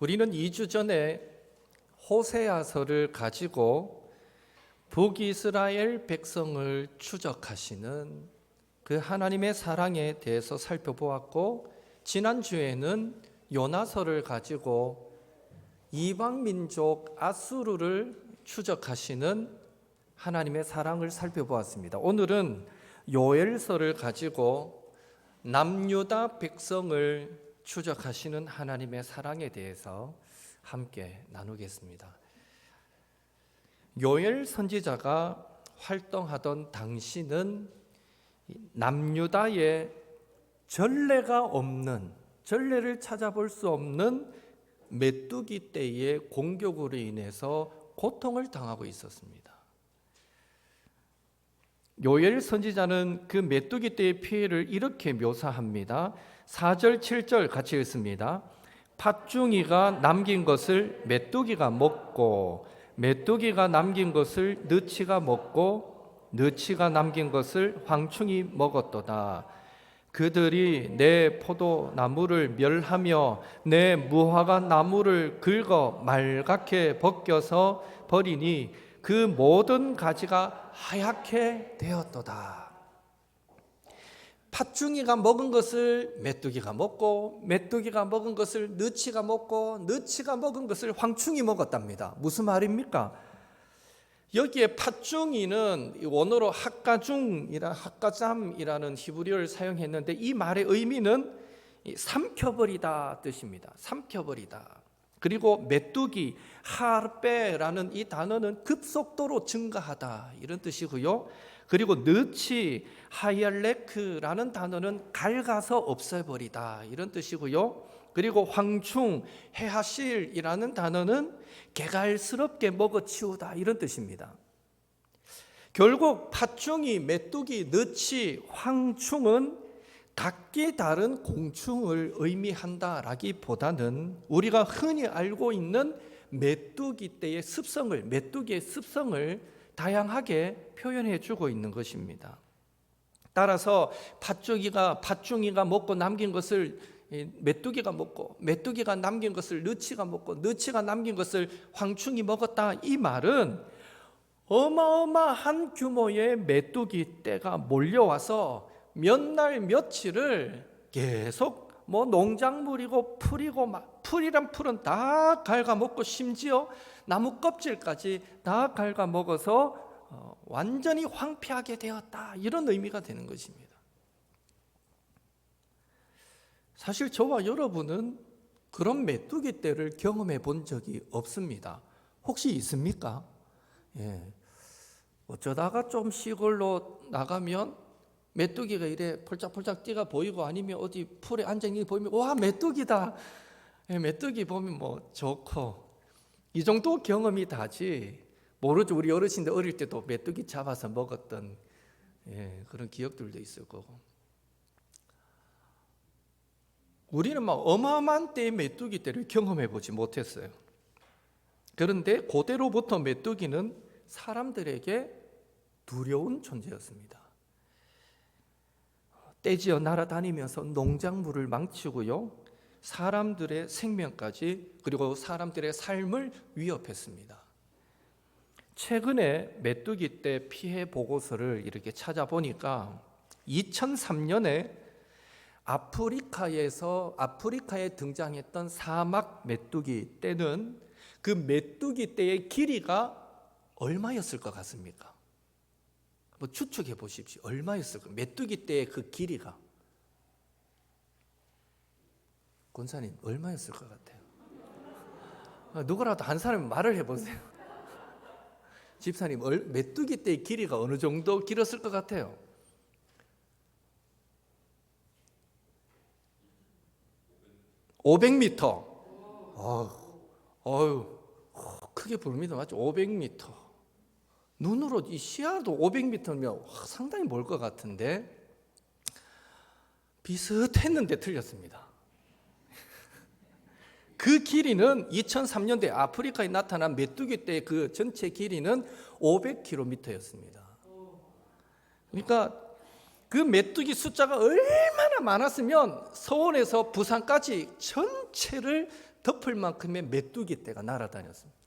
우리는 2주 전에 호세아서를 가지고 북이스라엘 백성을 추적하시는 그 하나님의 사랑에 대해서 살펴보았고, 지난주에는 요나서를 가지고 이방 민족 아수르를 추적하시는 하나님의 사랑을 살펴보았습니다. 오늘은 요엘서를 가지고 남유다 백성을 추적하시는 하나님의 사랑에 대해서 함께 나누겠습니다. 요엘 선지자가 활동하던 당시는 남유다에 전례가 없는, 전례를 찾아볼 수 없는 메뚜기 떼의 공격으로 인해서 고통을 당하고 있었습니다. 요엘 선지자는 그 메뚜기 떼의 피해를 이렇게 묘사합니다. 4절 7절 같이 읽습니다. 팥중이가 남긴 것을 메뚜기가 먹고, 메뚜기가 남긴 것을 느치가 먹고, 느치가 남긴 것을 황충이 먹었도다. 그들이 내 포도나무를 멸하며 내 무화과 나무를 긁어 말갛게 벗겨서 버리니 그 모든 가지가 하얗게 되었도다. 팥중이가 먹은 것을 메뚜기가 먹고, 메뚜기가 먹은 것을 느치가 먹고, 느치가 먹은 것을 황충이 먹었답니다. 무슨 말입니까? 여기에 팥중이는 원어로 핫가잠이라는 히브리어를 사용했는데, 이 말의 의미는 삼켜버리다 뜻입니다. 삼켜버리다. 그리고 메뚜기, 하르베라는 이 단어는 급속도로 증가하다 이런 뜻이고요. 그리고 느치, 하이알레크라는 단어는 갉아서 없애버리다 이런 뜻이고요. 그리고 황충, 헤하실이라는 단어는 개갈스럽게 먹어치우다 이런 뜻입니다. 결국 팥중이, 메뚜기, 느치, 황충은 각기 다른 공충을 의미한다라기보다는 우리가 흔히 알고 있는 메뚜기 떼의 습성을, 메뚜기의 습성을 다양하게 표현해 주고 있는 것입니다. 따라서 팥중이가 먹고 남긴 것을 메뚜기가 먹고, 메뚜기가 남긴 것을 느치가 먹고, 느치가 남긴 것을 황충이 먹었다. 이 말은 어마어마한 규모의 메뚜기 떼가 몰려와서 몇 날 며칠을 계속 농작물이고 풀이고, 풀이란 풀은 다 갉아먹고, 심지어 나무 껍질까지 다 갉아먹어서 완전히 황폐하게 되었다, 이런 의미가 되는 것입니다. 사실 저와 여러분은 그런 메뚜기 떼를 경험해 본 적이 없습니다. 혹시 있습니까? 어쩌다가 좀 시골로 나가면 메뚜기가 이래 폴짝폴짝 띠가 보이고, 아니면 어디 풀에 앉아있는 게 보이면 와, 메뚜기다. 메뚜기 보면 좋고, 이 정도 경험이 다지 모르죠. 우리 어르신들 어릴 때도 메뚜기 잡아서 먹었던 그런 기억들도 있을 거고. 우리는 어마어마한 때의 메뚜기 떼를 경험해 보지 못했어요. 그런데 고대로부터 메뚜기는 사람들에게 두려운 존재였습니다. 떼지어 날아다니면서 농작물을 망치고요, 사람들의 생명까지, 그리고 사람들의 삶을 위협했습니다. 최근에 메뚜기 떼 피해 보고서를 이렇게 찾아보니까 2003년에 아프리카에 등장했던 사막 메뚜기 떼는, 그 메뚜기 떼의 길이가 얼마였을 것 같습니까? 추측해 보십시오. 얼마였을까? 메뚜기 떼의 그 길이가. 권사님, 얼마였을 것 같아요? 누구라도 한 사람이 말을 해보세요. 집사님, 메뚜기 떼의 길이가 어느 정도 길었을 것 같아요? (500m) 크게 보입니다. 맞죠? 500m. 눈으로 이 시야도 500m면 상당히 멀 것 같은데, 비슷했는데 틀렸습니다. 그 길이는 2003년도에 아프리카에 나타난 메뚜기 떼의 그 전체 길이는 500km였습니다. 그러니까 그 메뚜기 숫자가 얼마나 많았으면 서울에서 부산까지 전체를 덮을 만큼의 메뚜기 떼가 날아다녔습니다.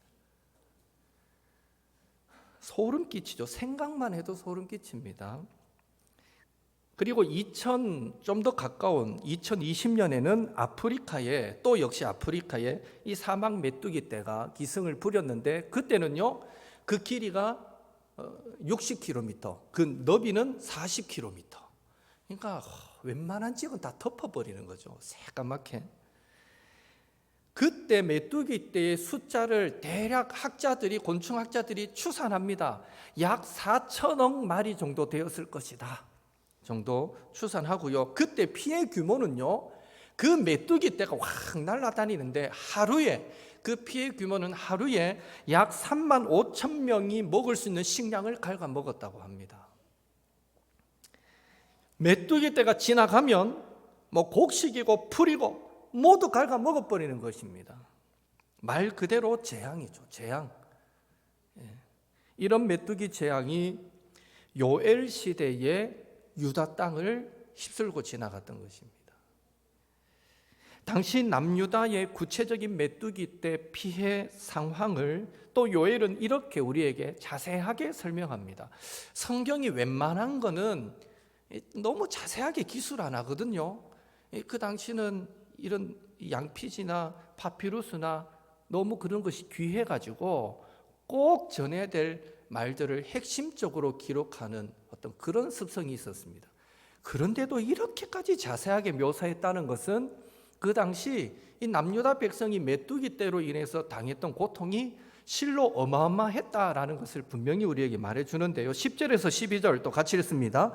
소름 끼치죠. 생각만 해도 소름 끼칩니다. 그리고 좀 더 가까운 2020년에는 아프리카에, 또 역시 아프리카에 이 사막 메뚜기 떼가 기승을 부렸는데, 그때는요 그 길이가 60km, 그 너비는 40km. 그러니까 웬만한 지역은 다 덮어버리는 거죠. 새까맣게. 그때 메뚜기 떼의 숫자를 대략 곤충학자들이 추산합니다. 약 4천억 마리 정도 되었을 것이다 정도 추산하고요. 그때 피해 규모는요, 그 메뚜기 떼가 확 날아다니는데 그 피해 규모는 하루에 약 3만 5천 명이 먹을 수 있는 식량을 갉아먹었다고 합니다. 메뚜기 떼가 지나가면 곡식이고 풀이고 모두 갉아먹어버리는 것입니다. 말 그대로 재앙이죠. 재앙. 이런 메뚜기 재앙이 요엘 시대의 유다 땅을 휩쓸고 지나갔던 것입니다. 당시 남유다의 구체적인 메뚜기 떼 피해 상황을 또 요엘은 이렇게 우리에게 자세하게 설명합니다. 성경이 웬만한 거는 너무 자세하게 기술 안 하거든요. 그 당시는 이런 양피지나 파피루스나 너무 그런 것이 귀해가지고 꼭 전해야 될 말들을 핵심적으로 기록하는 어떤 그런 습성이 있었습니다. 그런데도 이렇게까지 자세하게 묘사했다는 것은 그 당시 이 남유다 백성이 메뚜기 떼로 인해서 당했던 고통이 실로 어마어마했다라는 것을 분명히 우리에게 말해주는데요. 10절에서 12절 또 같이 읽습니다.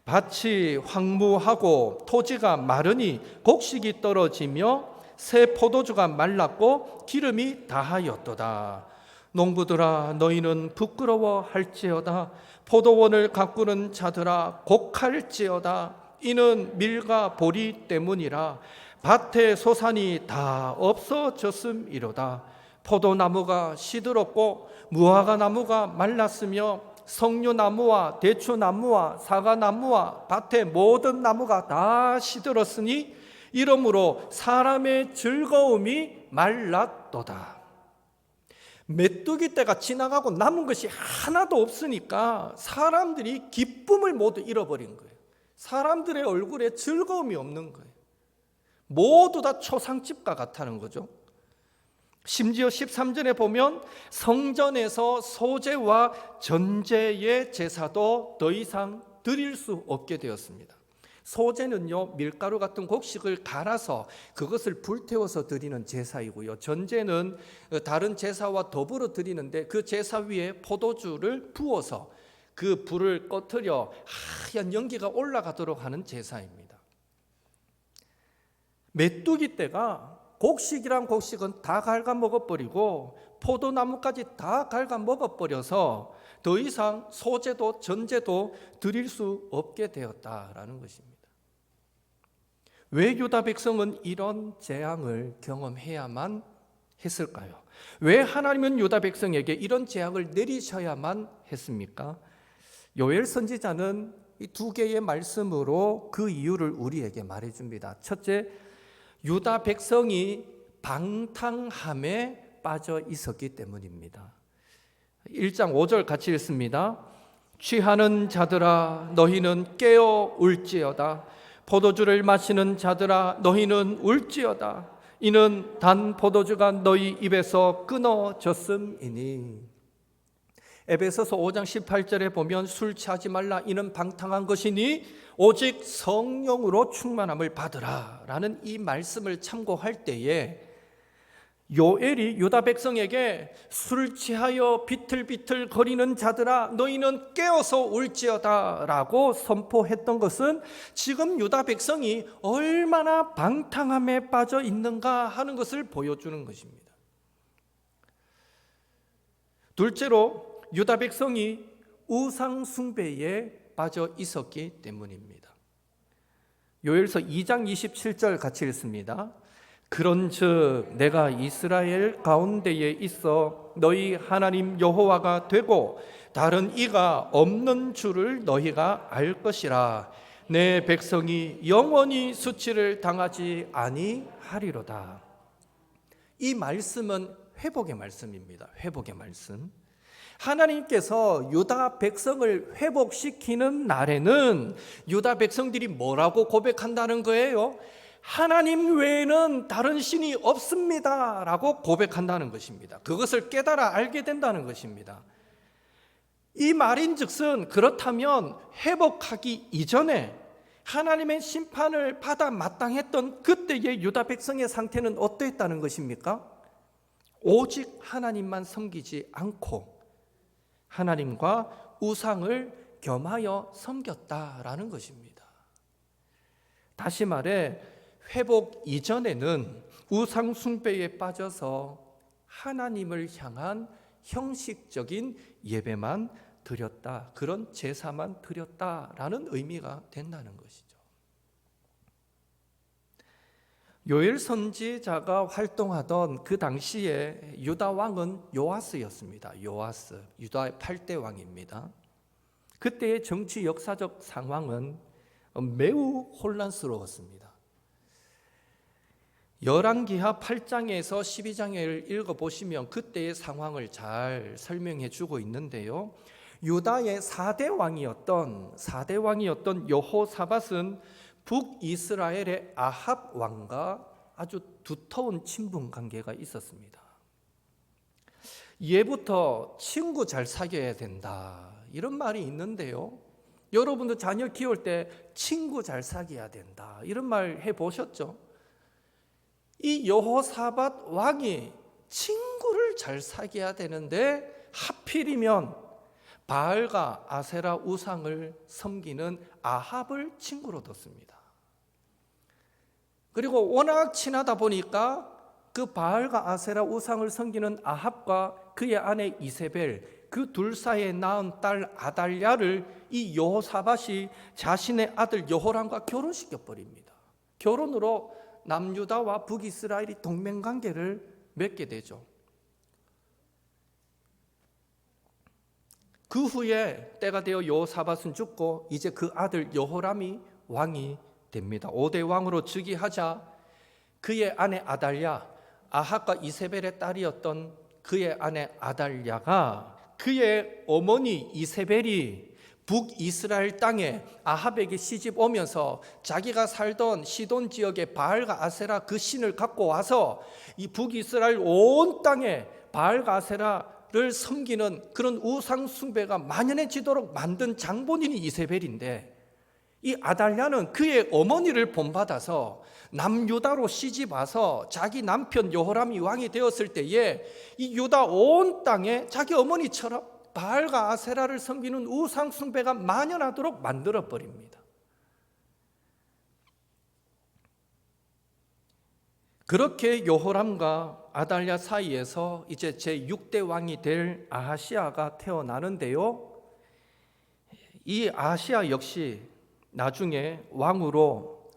밭이 황무하고 토지가 마르니 곡식이 떨어지며 새 포도주가 말랐고 기름이 다하였도다. 농부들아 너희는 부끄러워할지어다. 포도원을 가꾸는 자들아 곡할지어다. 이는 밀과 보리 때문이라. 밭의 소산이 다 없어졌음이로다. 포도나무가 시들었고 무화과나무가 말랐으며 석류나무와 대추나무와 사과나무와 밭의 모든 나무가 다 시들었으니 이러므로 사람의 즐거움이 말랐도다. 메뚜기 떼가 지나가고 남은 것이 하나도 없으니까 사람들이 기쁨을 모두 잃어버린 거예요. 사람들의 얼굴에 즐거움이 없는 거예요. 모두 다 초상집과 같다는 거죠. 심지어 13절에 보면 성전에서 소제와 전제의 제사도 더 이상 드릴 수 없게 되었습니다. 소제는요, 밀가루 같은 곡식을 갈아서 그것을 불태워서 드리는 제사이고요. 전제는 다른 제사와 더불어 드리는데 그 제사 위에 포도주를 부어서 그 불을 꺼트려 하얀 연기가 올라가도록 하는 제사입니다. 메뚜기 떼가 곡식이란 곡식은 다 갉아먹어버리고 포도나무까지 다 갉아먹어버려서 더 이상 소제도 전제도 드릴 수 없게 되었다라는 것입니다. 왜 유다 백성은 이런 재앙을 경험해야만 했을까요? 왜 하나님은 유다 백성에게 이런 재앙을 내리셔야만 했습니까? 요엘 선지자는 이 두 개의 말씀으로 그 이유를 우리에게 말해줍니다. 첫째, 유다 백성이 방탕함에 빠져 있었기 때문입니다. 1장 5절 같이 읽습니다. 취하는 자들아 너희는 깨어 울지어다. 포도주를 마시는 자들아 너희는 울지어다. 이는 단 포도주가 너희 입에서 끊어졌음이니. 에베소서 5장 18절에 보면 술 취하지 말라 이는 방탕한 것이니 오직 성령으로 충만함을 받으라 라는 이 말씀을 참고할 때에 요엘이 유다 백성에게 술 취하여 비틀비틀 거리는 자들아 너희는 깨어서 울지어다 라고 선포했던 것은 지금 유다 백성이 얼마나 방탕함에 빠져 있는가 하는 것을 보여주는 것입니다. 둘째로 유다 백성이 우상 숭배에 빠져 있었기 때문입니다. 요엘서 2장 27절 같이 읽습니다. 그런즉 내가 이스라엘 가운데에 있어 너희 하나님 여호와가 되고 다른 이가 없는 줄을 너희가 알 것이라. 내 백성이 영원히 수치를 당하지 아니하리로다. 이 말씀은 회복의 말씀입니다. 회복의 말씀. 하나님께서 유다 백성을 회복시키는 날에는 유다 백성들이 뭐라고 고백한다는 거예요? 하나님 외에는 다른 신이 없습니다 라고 고백한다는 것입니다. 그것을 깨달아 알게 된다는 것입니다. 이 말인즉슨 그렇다면 회복하기 이전에 하나님의 심판을 받아 마땅했던 그때의 유다 백성의 상태는 어떠했다는 것입니까? 오직 하나님만 섬기지 않고 하나님과 우상을 겸하여 섬겼다라는 것입니다. 다시 말해 회복 이전에는 우상 숭배에 빠져서 하나님을 향한 형식적인 예배만 드렸다, 그런 제사만 드렸다라는 의미가 된다는 것이죠. 요엘 선지자가 활동하던 그 당시에 유다 왕은 요아스였습니다. 요아스, 유다의 8대 왕입니다. 그때의 정치 역사적 상황은 매우 혼란스러웠습니다. 열왕기하 8장에서 12장을 읽어보시면 그때의 상황을 잘 설명해 주고 있는데요. 유다의 4대 왕이었던 여호사밧은 북이스라엘의 아합 왕과 아주 두터운 친분 관계가 있었습니다. 예부터 친구 잘 사귀어야 된다 이런 말이 있는데요. 여러분도 자녀 키울 때 친구 잘 사귀어야 된다 이런 말 해보셨죠? 이 여호사밧 왕이 친구를 잘 사귀어야 되는데 하필이면 바알과 아세라 우상을 섬기는 아합을 친구로 뒀습니다. 그리고 워낙 친하다 보니까 그 바알과 아세라 우상을 섬기는 아합과 그의 아내 이세벨, 그 둘 사이에 낳은 딸 아달랴를 이 여호사밧이 자신의 아들 여호람과 결혼시켜 버립니다. 결혼으로 남유다와 북이스라엘이 동맹관계를 맺게 되죠. 그 후에 때가 되어 여호사밧은 죽고 이제 그 아들 여호람이 왕이 됩니다. 5대 왕으로 즉위하자 그의 아내 아달랴, 아합과 이세벨의 딸이었던 그의 아내 아달랴가 그의 어머니 이세벨이 북이스라엘 땅에 아합에게 시집 오면서 자기가 살던 시돈 지역의 바알과 아세라 그 신을 갖고 와서 이 북이스라엘 온 땅에 바알과 아세라를 섬기는 그런 우상 숭배가 만연해지도록 만든 장본인이 이세벨인데, 이 아달랴는 그의 어머니를 본받아서 남유다로 시집 와서 자기 남편 여호람이 왕이 되었을 때에 이 유다 온 땅에 자기 어머니처럼 바알과 아세라를 섬기는 우상 숭배가 만연하도록 만들어 버립니다. 그렇게 여호람과 아달랴 사이에서 이제 제6대 왕이 될 아하시아가 태어나는데요. 이 아하시아 역시 나중에 왕으로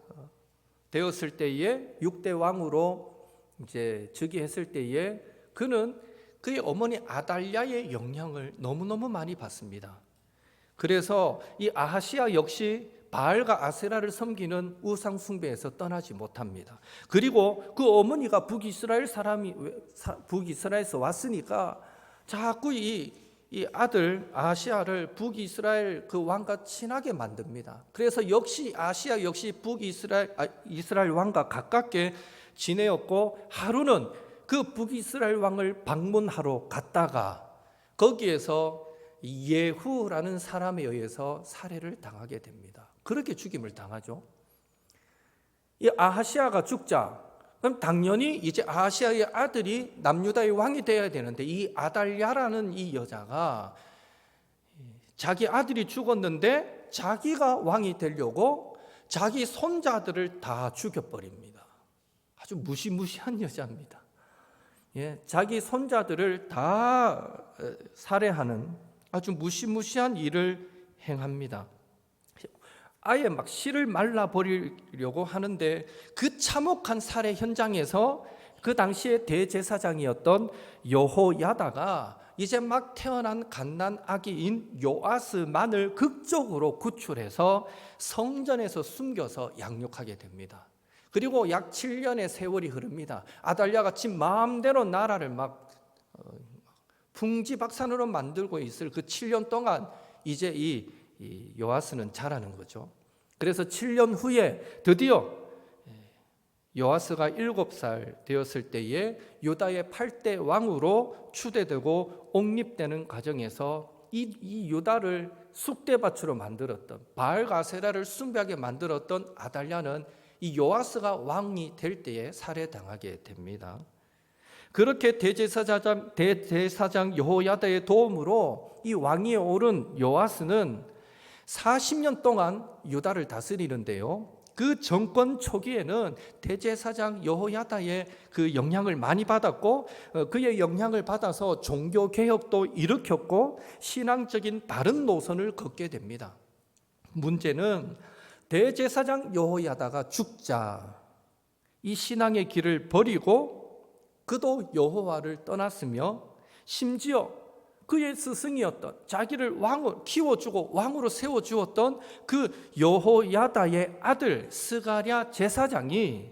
되었을 때에 6대 왕으로 이제 즉위했을 때에 그는 그의 어머니 아달랴의 영향을 너무너무 많이 받습니다. 그래서 이 아하시아 역시 바알과 아세라를 섬기는 우상 숭배에서 떠나지 못합니다. 그리고 그 어머니가 북이스라엘에서 왔으니까 자꾸 이 아들 아하시아를 북이스라엘 그 왕과 친하게 만듭니다. 그래서 역시 아시아 역시 이스라엘 왕과 가깝게 지내었고, 하루는 그 북이스라엘 왕을 방문하러 갔다가 거기에서 예후라는 사람에 의해서 살해를 당하게 됩니다. 그렇게 죽임을 당하죠. 이 아하시아가 죽자 그럼 당연히 이제 아하시아의 아들이 남유다의 왕이 되어야 되는데, 이 아달랴라는 이 여자가 자기 아들이 죽었는데 자기가 왕이 되려고 자기 손자들을 다 죽여버립니다. 아주 무시무시한 여자입니다. 자기 손자들을 다 살해하는 아주 무시무시한 일을 행합니다. 아예 막 씨를 말라버리려고 하는데, 그 참혹한 살해 현장에서 그 당시에 대제사장이었던 여호야다가 이제 막 태어난 갓난 아기인 요아스만을 극적으로 구출해서 성전에서 숨겨서 양육하게 됩니다. 그리고 약 7년의 세월이 흐릅니다. 아달랴가 지 마음대로 나라를 막 풍지박산으로 만들고 있을 그 7년 동안 이제 이 요아스는 자라는 거죠. 그래서 7년 후에 드디어 요아스가 7살 되었을 때에 유다의 8대 왕으로 추대되고 옹립되는 과정에서 이 유다를 쑥대밭으로 만들었던, 바알가세라를 숭배하게 만들었던 아달랴는 이 요아스가 왕이 될 때에 살해당하게 됩니다. 그렇게 대제사장 여호야다의 도움으로 이 왕위에 오른 요아스는 40년 동안 유다를 다스리는데요, 그 정권 초기에는 대제사장 여호야다의 그 영향을 많이 받았고, 그의 영향을 받아서 종교 개혁도 일으켰고 신앙적인 바른 노선을 걷게 됩니다. 문제는 대제사장 여호야다가 죽자 이 신앙의 길을 버리고 그도 여호와를 떠났으며, 심지어 그의 스승이었던, 자기를 왕으로 키워주고 왕으로 세워주었던 그 여호야다의 아들 스가랴 제사장이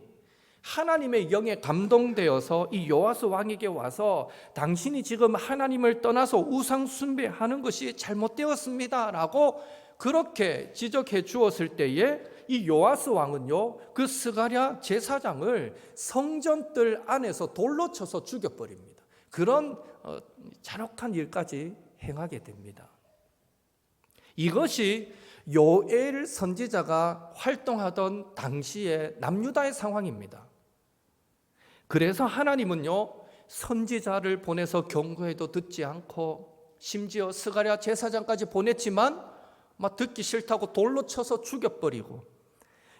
하나님의 영에 감동되어서 이 요아스 왕에게 와서 당신이 지금 하나님을 떠나서 우상 숭배하는 것이 잘못되었습니다 라고 그렇게 지적해 주었을 때에 이 요아스 왕은요, 그 스가랴 제사장을 성전뜰 안에서 돌로 쳐서 죽여버립니다. 그런 잔혹한 일까지 행하게 됩니다. 이것이 요엘 선지자가 활동하던 당시의 남유다의 상황입니다. 그래서 하나님은요, 선지자를 보내서 경고해도 듣지 않고 심지어 스가랴 제사장까지 보냈지만 막 듣기 싫다고 돌로 쳐서 죽여버리고,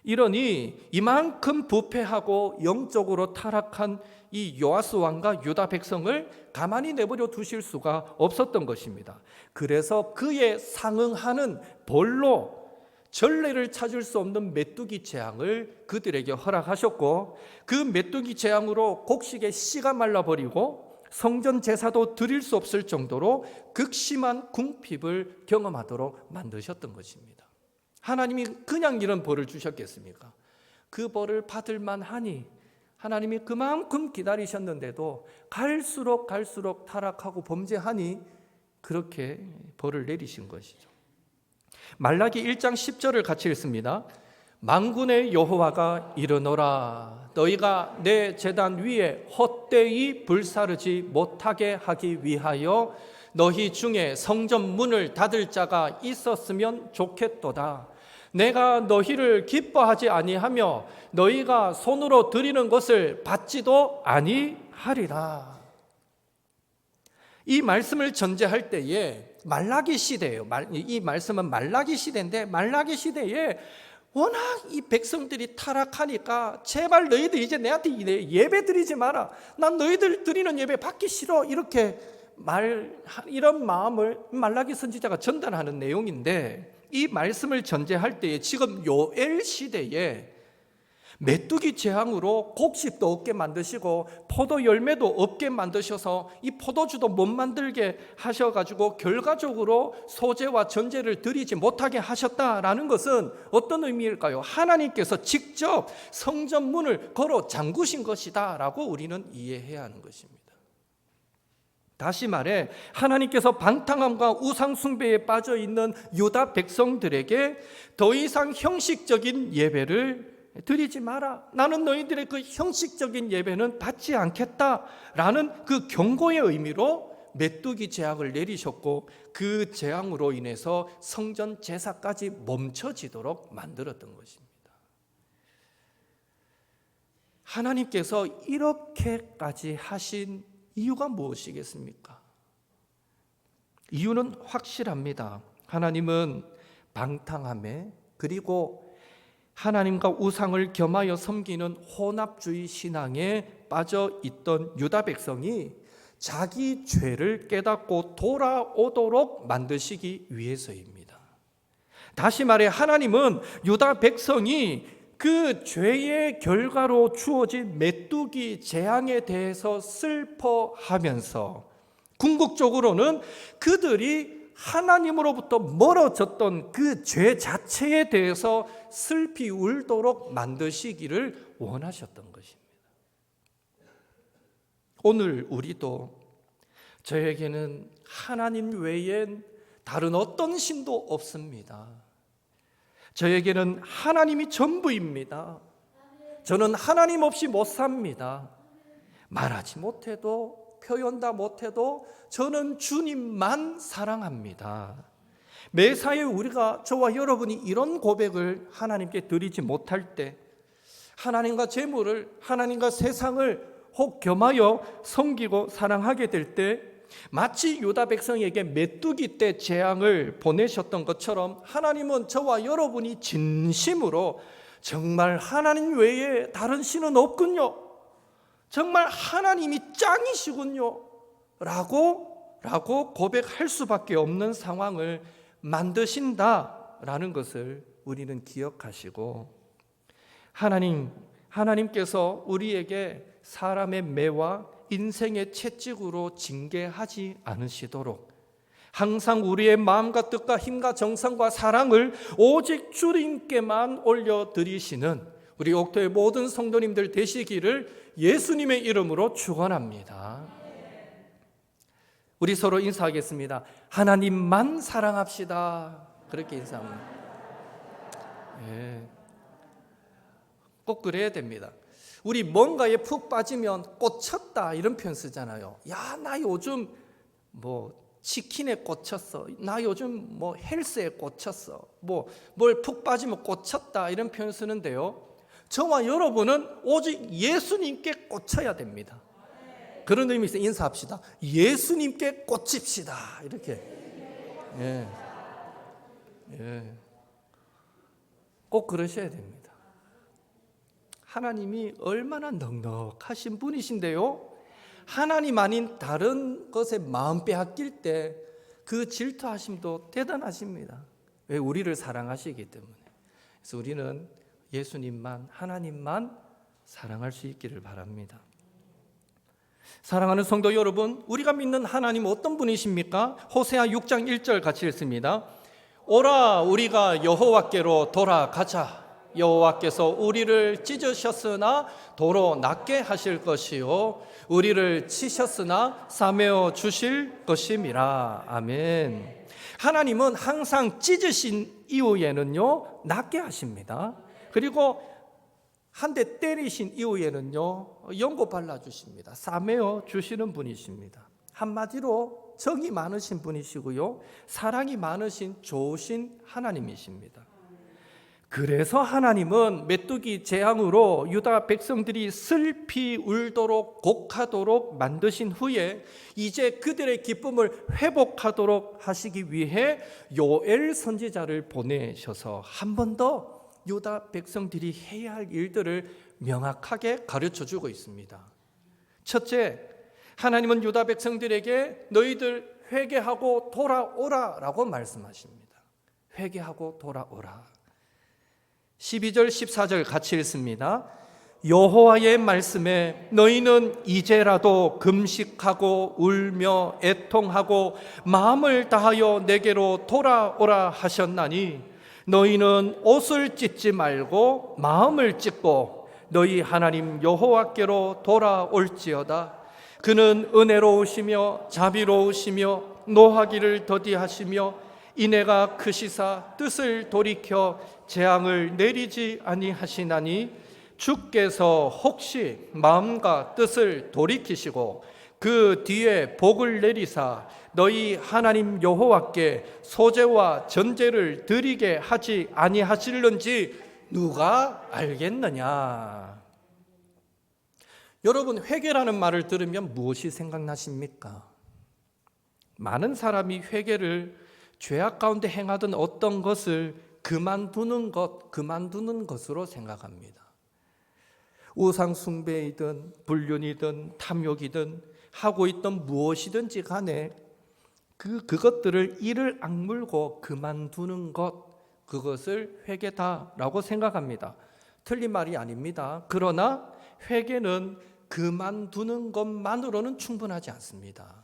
이러니 이만큼 부패하고 영적으로 타락한 이 요아스 왕과 유다 백성을 가만히 내버려 두실 수가 없었던 것입니다. 그래서 그에 상응하는 벌로 전례를 찾을 수 없는 메뚜기 재앙을 그들에게 허락하셨고, 그 메뚜기 재앙으로 곡식의 씨가 말라버리고 성전 제사도 드릴 수 없을 정도로 극심한 궁핍을 경험하도록 만드셨던 것입니다. 하나님이 그냥 이런 벌을 주셨겠습니까? 그 벌을 받을 만하니 하나님이 그만큼 기다리셨는데도 갈수록 타락하고 범죄하니 그렇게 벌을 내리신 것이죠. 말라기 1장 10절을 같이 읽습니다. 만군의 여호와가 이르노라, 너희가 내 제단 위에 헛되이 불사르지 못하게 하기 위하여 너희 중에 성전 문을 닫을 자가 있었으면 좋겠도다. 내가 너희를 기뻐하지 아니하며 너희가 손으로 드리는 것을 받지도 아니하리라. 이 말씀을 전제할 때에 말라기 시대예요. 이 말씀은 말라기 시대인데, 말라기 시대에 워낙 이 백성들이 타락하니까 제발 너희들 이제 내한테 예배 드리지 마라, 난 너희들 드리는 예배 받기 싫어, 이런 마음을 말라기 선지자가 전달하는 내용인데, 이 말씀을 전제할 때에 지금 요엘 시대에 메뚜기 재앙으로 곡식도 없게 만드시고 포도 열매도 없게 만드셔서 이 포도주도 못 만들게 하셔가지고 결과적으로 소제와 전제를 드리지 못하게 하셨다라는 것은 어떤 의미일까요? 하나님께서 직접 성전 문을 걸어 잠그신 것이다 라고 우리는 이해해야 하는 것입니다. 다시 말해 하나님께서 방탕함과 우상 숭배에 빠져 있는 유다 백성들에게 더 이상 형식적인 예배를 드리지 마라, 나는 너희들의 그 형식적인 예배는 받지 않겠다라는 그 경고의 의미로 메뚜기 재앙을 내리셨고, 그 재앙으로 인해서 성전 제사까지 멈춰지도록 만들었던 것입니다. 하나님께서 이렇게까지 하신 이유가 무엇이겠습니까? 이유는 확실합니다. 하나님은 방탕함에, 그리고 하나님과 우상을 겸하여 섬기는 혼합주의 신앙에 빠져 있던 유다 백성이 자기 죄를 깨닫고 돌아오도록 만드시기 위해서입니다. 다시 말해 하나님은 유다 백성이 그 죄의 결과로 주어진 메뚜기 재앙에 대해서 슬퍼하면서 궁극적으로는 그들이 하나님으로부터 멀어졌던 그 죄 자체에 대해서 슬피 울도록 만드시기를 원하셨던 것입니다. 오늘 우리도 저에게는 하나님 외엔 다른 어떤 신도 없습니다. 저에게는 하나님이 전부입니다. 저는 하나님 없이 못 삽니다. 말하지 못해도 표현 다 못해도 저는 주님만 사랑합니다. 매사에 우리가 저와 여러분이 이런 고백을 하나님께 드리지 못할 때 하나님과 재물을 하나님과 세상을 혹 겸하여 섬기고 사랑하게 될 때 마치 유다 백성에게 메뚜기 떼 재앙을 보내셨던 것처럼 하나님은 저와 여러분이 진심으로 정말 하나님 외에 다른 신은 없군요, 정말 하나님이 짱이시군요 라고 고백할 수밖에 없는 상황을 만드신다라는 것을 우리는 기억하시고, 하나님께서 우리에게 사람의 매와 인생의 채찍으로 징계하지 않으시도록 항상 우리의 마음과 뜻과 힘과 정성과 사랑을 오직 주님께만 올려드리시는 우리 옥토의 모든 성도님들 되시기를 예수님의 이름으로 축원합니다. 우리 서로 인사하겠습니다. 하나님만 사랑합시다. 그렇게 인사합니다. 네. 꼭 그래야 됩니다. 우리 뭔가에 푹 빠지면 꽂혔다 이런 표현 쓰잖아요. 야, 나 요즘 치킨에 꽂혔어. 나 요즘 헬스에 꽂혔어. 뭘 푹 빠지면 꽂혔다 이런 표현 쓰는데요. 저와 여러분은 오직 예수님께 꽂혀야 됩니다. 그런 의미에서 인사합시다. 예수님께 꽂힙시다. 이렇게. 예. 꼭 그러셔야 됩니다. 하나님이 얼마나 넉넉하신 분이신데요, 하나님 아닌 다른 것에 마음 빼앗길 때 그 질투하심도 대단하십니다. 왜? 우리를 사랑하시기 때문에. 그래서 우리는 예수님만, 하나님만 사랑할 수 있기를 바랍니다. 사랑하는 성도 여러분, 우리가 믿는 하나님 어떤 분이십니까? 호세아 6장 1절 같이 읽습니다. 오라, 우리가 여호와께로 돌아가자. 여호와께서 우리를 찢으셨으나 도로 낫게 하실 것이요 우리를 치셨으나 싸매어 주실 것임이라. 아멘. 하나님은 항상 찢으신 이후에는요 낫게 하십니다. 그리고 한 대 때리신 이후에는요 연고 발라주십니다. 싸매어 주시는 분이십니다. 한마디로 정이 많으신 분이시고요 사랑이 많으신 좋으신 하나님이십니다. 그래서 하나님은 메뚜기 재앙으로 유다 백성들이 슬피 울도록 곡하도록 만드신 후에 이제 그들의 기쁨을 회복하도록 하시기 위해 요엘 선지자를 보내셔서 한 번 더 유다 백성들이 해야 할 일들을 명확하게 가르쳐주고 있습니다. 첫째, 하나님은 유다 백성들에게 너희들 회개하고 돌아오라라고 말씀하십니다. 회개하고 돌아오라. 12절 14절 같이 읽습니다. 여호와의 말씀에 너희는 이제라도 금식하고 울며 애통하고 마음을 다하여 내게로 돌아오라 하셨나니 너희는 옷을 찢지 말고 마음을 찢고 너희 하나님 여호와께로 돌아올지어다. 그는 은혜로우시며 자비로우시며 노하기를 더디하시며 인애가 크시사 뜻을 돌이켜 재앙을 내리지 아니하시나니 주께서 혹시 마음과 뜻을 돌이키시고 그 뒤에 복을 내리사 너희 하나님 여호와께 소제와 전제를 드리게 하지 아니하실는지 누가 알겠느냐. 여러분, 회개라는 말을 들으면 무엇이 생각나십니까? 많은 사람이 회개를 죄악 가운데 행하던 어떤 것을 그만두는 것으로 생각합니다. 우상 숭배이든 불륜이든 탐욕이든 하고 있던 무엇이든지 간에 그것들을 이를 악물고 그만두는 것, 그것을 회개다라고 생각합니다. 틀린 말이 아닙니다. 그러나 회개는 그만두는 것만으로는 충분하지 않습니다.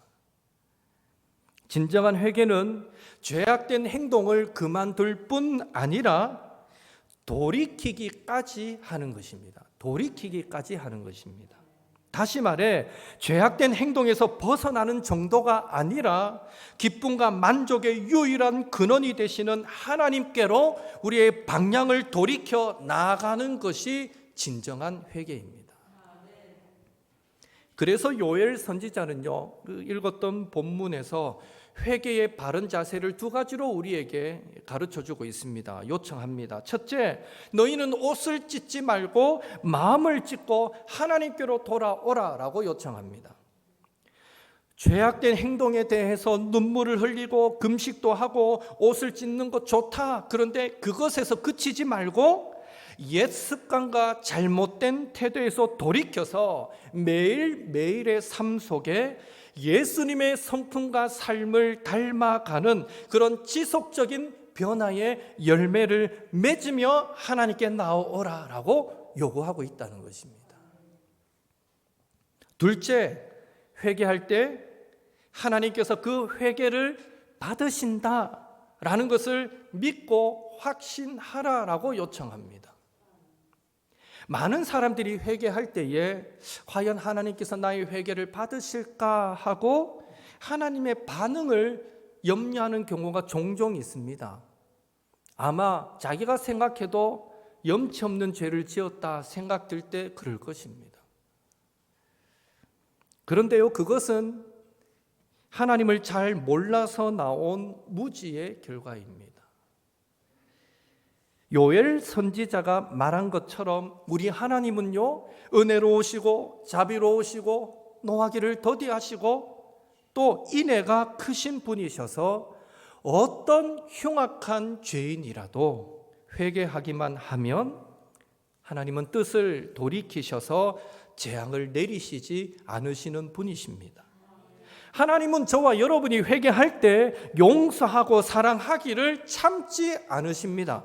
진정한 회개는 죄악된 행동을 그만둘 뿐 아니라 돌이키기까지 하는 것입니다. 돌이키기까지 하는 것입니다. 다시 말해 죄악된 행동에서 벗어나는 정도가 아니라 기쁨과 만족의 유일한 근원이 되시는 하나님께로 우리의 방향을 돌이켜 나아가는 것이 진정한 회개입니다. 그래서 요엘 선지자는요, 읽었던 본문에서 회개의 바른 자세를 두 가지로 우리에게 가르쳐주고 있습니다. 요청합니다. 첫째, 너희는 옷을 찢지 말고 마음을 찢고 하나님께로 돌아오라 라고 요청합니다. 죄악된 행동에 대해서 눈물을 흘리고 금식도 하고 옷을 찢는 것 좋다. 그런데 그것에서 그치지 말고 옛 습관과 잘못된 태도에서 돌이켜서 매일매일의 삶 속에 예수님의 성품과 삶을 닮아가는 그런 지속적인 변화의 열매를 맺으며 하나님께 나오라라고 요구하고 있다는 것입니다. 둘째, 회개할 때 하나님께서 그 회개를 받으신다라는 것을 믿고 확신하라라고 요청합니다. 많은 사람들이 회개할 때에 과연 하나님께서 나의 회개를 받으실까 하고 하나님의 반응을 염려하는 경우가 종종 있습니다. 아마 자기가 생각해도 염치 없는 죄를 지었다 생각될 때 그럴 것입니다. 그런데요, 그것은 하나님을 잘 몰라서 나온 무지의 결과입니다. 요엘 선지자가 말한 것처럼 우리 하나님은요, 은혜로우시고 자비로우시고 노하기를 더디하시고 또 인애가 크신 분이셔서 어떤 흉악한 죄인이라도 회개하기만 하면 하나님은 뜻을 돌이키셔서 재앙을 내리시지 않으시는 분이십니다. 하나님은 저와 여러분이 회개할 때 용서하고 사랑하기를 참지 않으십니다.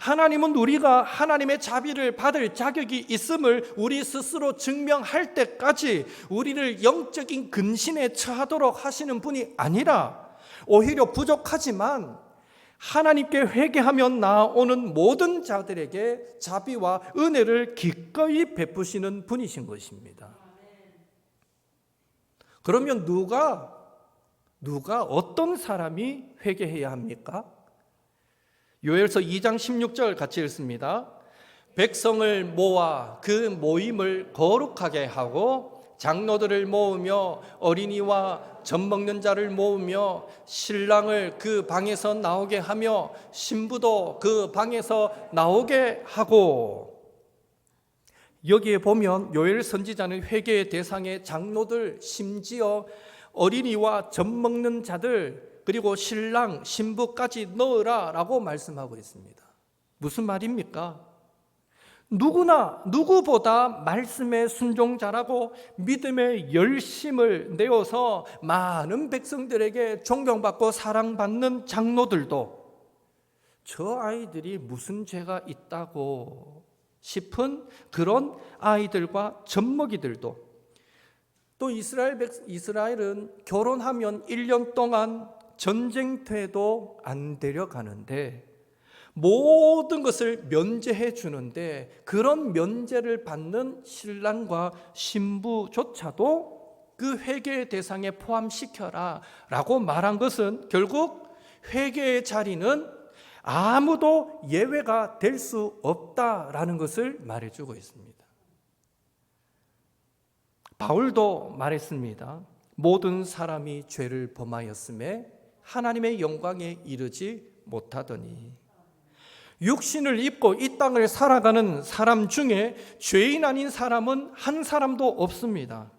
하나님은 우리가 하나님의 자비를 받을 자격이 있음을 우리 스스로 증명할 때까지 우리를 영적인 근심에 처하도록 하시는 분이 아니라 오히려 부족하지만 하나님께 회개하며 나오는 모든 자들에게 자비와 은혜를 기꺼이 베푸시는 분이신 것입니다. 그러면 누가 어떤 사람이 회개해야 합니까? 요엘서 2장 16절 같이 읽습니다. 백성을 모아 그 모임을 거룩하게 하고 장로들을 모으며 어린이와 젖 먹는 자를 모으며 신랑을 그 방에서 나오게 하며 신부도 그 방에서 나오게 하고. 여기에 보면 요엘 선지자는 회개의 대상의 장로들, 심지어 어린이와 젖 먹는 자들, 그리고 신랑, 신부까지 넣으라 라고 말씀하고 있습니다. 무슨 말입니까? 누구보다 말씀에 순종자라고 믿음의 열심을 내어서 많은 백성들에게 존경받고 사랑받는 장로들도 저 아이들이 무슨 죄가 있다고 싶은 그런 아이들과 젖먹이들도, 또 이스라엘은 결혼하면 1년 동안 전쟁터에도 안 데려가는데 모든 것을 면제해 주는데 그런 면제를 받는 신랑과 신부조차도 그 회개의 대상에 포함시켜라 라고 말한 것은 결국 회개의 자리는 아무도 예외가 될 수 없다라는 것을 말해주고 있습니다. 바울도 말했습니다. 모든 사람이 죄를 범하였음에 하나님의 영광에 이르지 못하더니. 육신을 입고 이 땅을 살아가는 사람 중에 죄인 아닌 사람은 한 사람도 없습니다.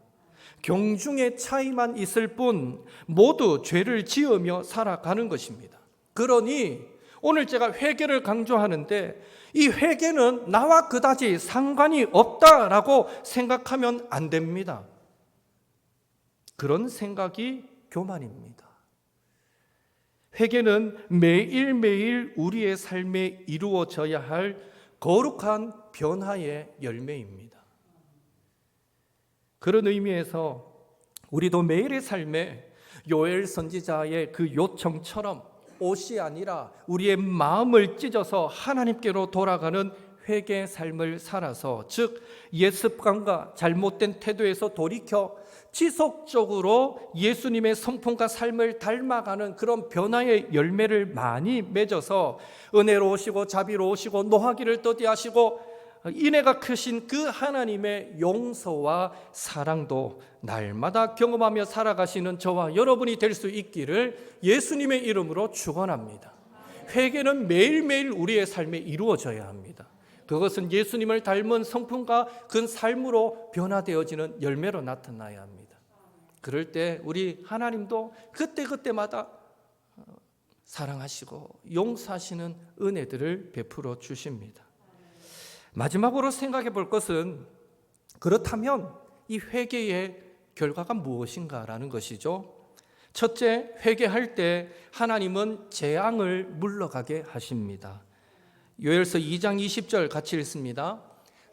경중의 차이만 있을 뿐 모두 죄를 지으며 살아가는 것입니다. 그러니 오늘 제가 회개를 강조하는데 이 회개는 나와 그다지 상관이 없다라고 생각하면 안 됩니다. 그런 생각이 교만입니다. 회개는 매일매일 우리의 삶에 이루어져야 할 거룩한 변화의 열매입니다. 그런 의미에서 우리도 매일의 삶에 요엘 선지자의 그 요청처럼 옷이 아니라 우리의 마음을 찢어서 하나님께로 돌아가는 회개의 삶을 살아서, 즉 옛습관과 잘못된 태도에서 돌이켜 지속적으로 예수님의 성품과 삶을 닮아가는 그런 변화의 열매를 많이 맺어서 은혜로우시고 자비로우시고 노하기를 더디하시고 인애가 크신 그 하나님의 용서와 사랑도 날마다 경험하며 살아가시는 저와 여러분이 될 수 있기를 예수님의 이름으로 축원합니다. 회개는 매일매일 우리의 삶에 이루어져야 합니다. 그것은 예수님을 닮은 성품과 그 삶으로 변화되어지는 열매로 나타나야 합니다. 그럴 때 우리 하나님도 그때그때마다 사랑하시고 용서하시는 은혜들을 베풀어 주십니다. 마지막으로 생각해 볼 것은, 그렇다면 이 회개의 결과가 무엇인가라는 것이죠. 첫째, 회개할 때 하나님은 재앙을 물러가게 하십니다. 요엘서 2장 20절 같이 읽습니다.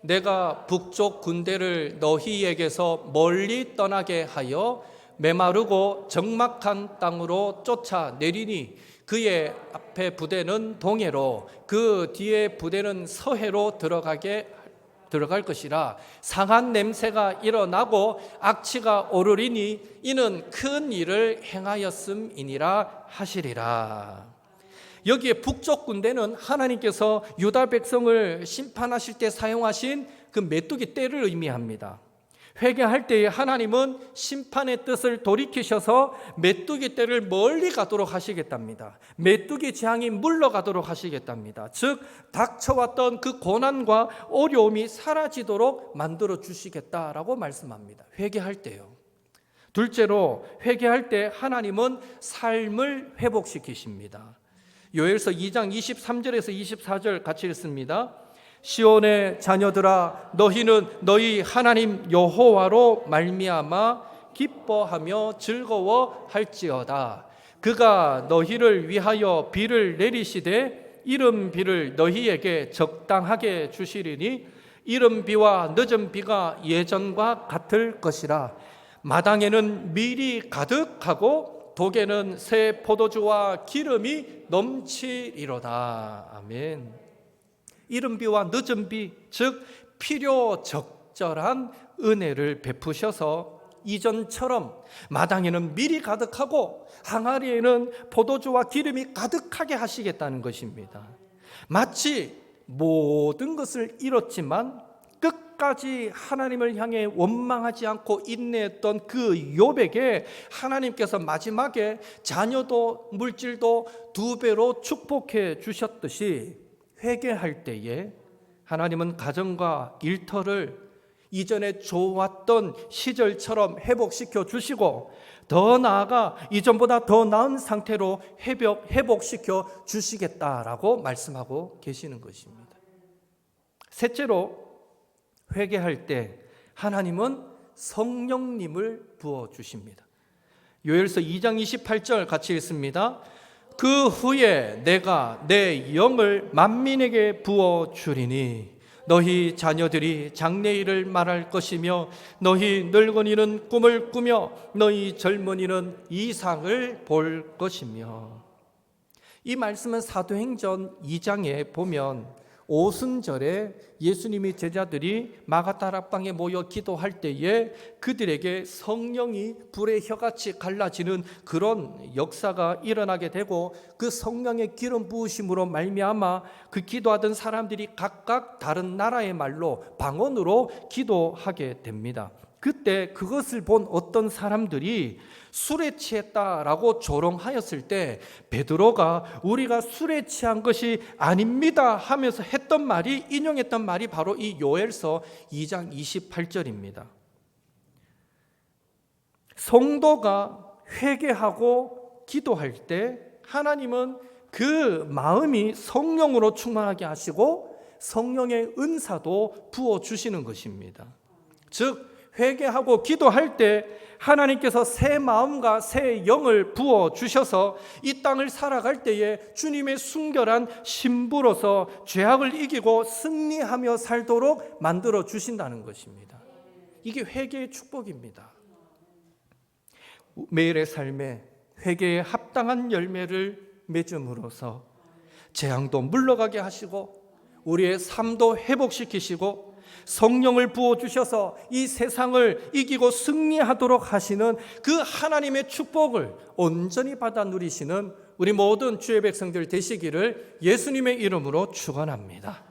내가 북쪽 군대를 너희에게서 멀리 떠나게 하여 메마르고 적막한 땅으로 쫓아내리니 그의 앞에 부대는 동해로 그 뒤에 부대는 서해로 들어갈 것이라. 상한 냄새가 일어나고 악취가 오르리니 이는 큰 일을 행하였음이니라 하시리라. 여기에 북쪽 군대는 하나님께서 유다 백성을 심판하실 때 사용하신 그 메뚜기 떼를 의미합니다. 회개할 때에 하나님은 심판의 뜻을 돌이키셔서 메뚜기 떼를 멀리 가도록 하시겠답니다. 메뚜기 재앙이 물러가도록 하시겠답니다. 즉 닥쳐왔던 그 고난과 어려움이 사라지도록 만들어 주시겠다라고 말씀합니다. 회개할 때요. 둘째로, 회개할 때 하나님은 삶을 회복시키십니다. 요엘서 2장 23절에서 24절 같이 읽습니다. 시온의 자녀들아, 너희는 너희 하나님 여호와로 말미암아 기뻐하며 즐거워할지어다. 그가 너희를 위하여 비를 내리시되 이른 비를 너희에게 적당하게 주시리니 이른 비와 늦은 비가 예전과 같을 것이라. 마당에는 밀이 가득하고 독에는 새 포도주와 기름이 넘치리로다. 아멘. 이른 비와 늦은 비, 즉 필요 적절한 은혜를 베푸셔서 이전처럼 마당에는 밀이 가득하고 항아리에는 포도주와 기름이 가득하게 하시겠다는 것입니다. 마치 모든 것을 잃었지만 끝까지 하나님을 향해 원망하지 않고 인내했던 그 욥에게 하나님께서 마지막에 자녀도 물질도 2배로 축복해 주셨듯이, 회개할 때에 하나님은 가정과 일터를 이전에 좋았던 시절처럼 회복시켜 주시고, 더 나아가 이전보다 더 나은 상태로 회복시켜 주시겠다라고 말씀하고 계시는 것입니다. 셋째로, 회개할 때 하나님은 성령님을 부어주십니다. 요엘서 2장 28절 같이 읽습니다. 그 후에 내가 내 영을 만민에게 부어주리니 너희 자녀들이 장래일을 말할 것이며 너희 늙은이는 꿈을 꾸며 너희 젊은이는 이상을 볼 것이며. 이 말씀은 사도행전 2장에 보면 오순절에 예수님이 제자들이 마가다락방에 모여 기도할 때에 그들에게 성령이 불의 혀같이 갈라지는 그런 역사가 일어나게 되고, 그 성령의 기름 부으심으로 말미암아 그 기도하던 사람들이 각각 다른 나라의 말로 방언으로 기도하게 됩니다. 그때 그것을 본 어떤 사람들이 술에 취했다라고 조롱하였을 때 베드로가 우리가 술에 취한 것이 아닙니다 하면서 인용했던 말이 바로 이 요엘서 2장 28절입니다. 성도가 회개하고 기도할 때 하나님은 그 마음이 성령으로 충만하게 하시고 성령의 은사도 부어주시는 것입니다. 즉 회개하고 기도할 때 하나님께서 새 마음과 새 영을 부어주셔서 이 땅을 살아갈 때에 주님의 순결한 신부로서 죄악을 이기고 승리하며 살도록 만들어 주신다는 것입니다. 이게 회개의 축복입니다. 매일의 삶에 회개에 합당한 열매를 맺음으로써 재앙도 물러가게 하시고 우리의 삶도 회복시키시고 성령을 부어주셔서 이 세상을 이기고 승리하도록 하시는 그 하나님의 축복을 온전히 받아 누리시는 우리 모든 주의 백성들 되시기를 예수님의 이름으로 축원합니다.